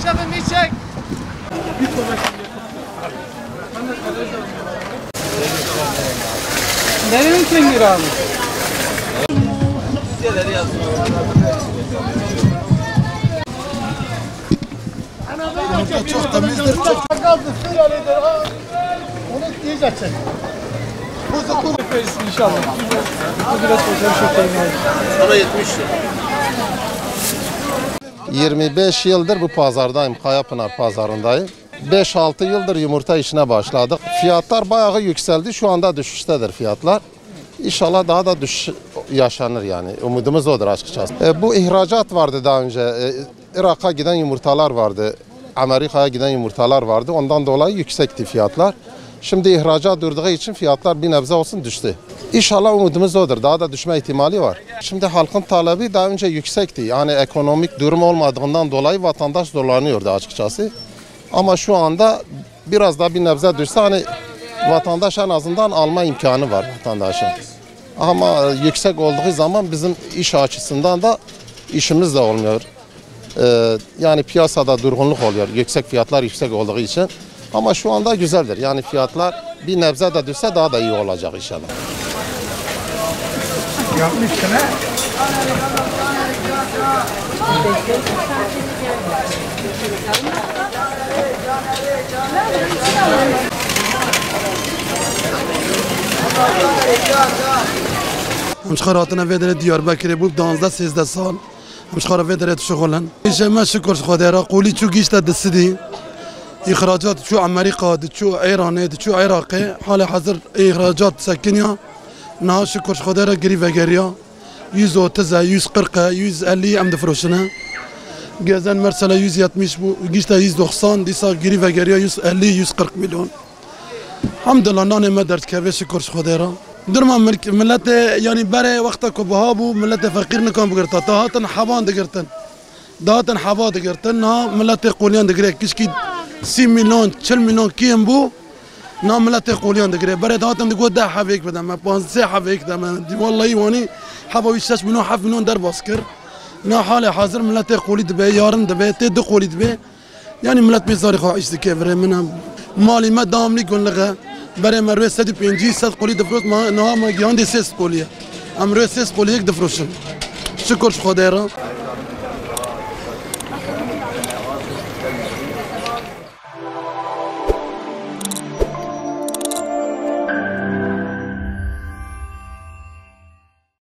Şefim bir çek. Nerenin kengir abi? Çok temizdir, çok kaldı. Onu diyeceksin. Bu İnşallah. Biraz Sana 70 25 yıldır bu pazardayım, Kayapınar pazarındayım. 5-6 yıldır yumurta işine başladık. Fiyatlar bayağı yükseldi, şu anda düşüştedir fiyatlar. İnşallah daha da düşüş yaşanır yani, umudumuz odur açıkçası. Bu ihracat vardı daha önce, Irak'a giden yumurtalar vardı, Amerika'ya giden yumurtalar vardı. Ondan dolayı yüksekti fiyatlar. Şimdi ihracat durduğu için fiyatlar bir nebze olsun düştü. İnşallah umudumuz odur. Daha da düşme ihtimali var. Şimdi halkın talebi daha önce yüksekti. Yani ekonomik durum olmadığından dolayı vatandaş zorlanıyordu açıkçası. Ama şu anda biraz daha bir nebze düşse hani vatandaş en azından alma imkanı var vatandaşın. Ama yüksek olduğu zaman bizim iş açısından da işimiz de olmuyor. Yani piyasada durgunluk oluyor. Yüksek fiyatlar yüksek olduğu için. Ama şu anda güzeldir. Yani fiyatlar bir nebze de düşse daha da iyi olacak inşallah. Yapmışsın ha? مشخراتنا فدرة دياربكر بوب 12-13 سال مشخرة فدرة شغلن إيش ما شكر خديرة قولي شو جيشت السدي إخراجات شو أمريكا شو إيران شو عراقي حال حظر إخراجات سكنيا نا شكر خديرة قريبة قريا يوزو تزا يوز قرقة يوز اللي أم دفروشنا جازن مرسلة يوز يتمش بو جيشت يوز 90 ديسا قريبة قريا يوز اللي يوز قرق مليون الحمد لله ناني ما درت كيف شكر خديرة درما ملت يعني بري وقتك وبهابو ملت فقير نكون بقرطة تهاتن حبان دقرتن دهاتن حبا دقرتن نا ملت قوليان دقري كشكي 6 مليون 4 مليون كيم بو نا ملت قوليان دقري بري دهاتن دقود ده حبيك بدم ما بانسي حبيك دم دي والله يواني حبا ويشاش منو حف منو در باسكر نا حال حاضر ملت قولي دبي يارن دبي تد قولي دبي يعني ملت ميزاري خو عيش دكيفري منها مالي ما داملي قول لغا برای مروه 150 قولی دفروش ما نه ما گیان 3 قولیه امروه 3 قولی یک دفروشن شکر خدا را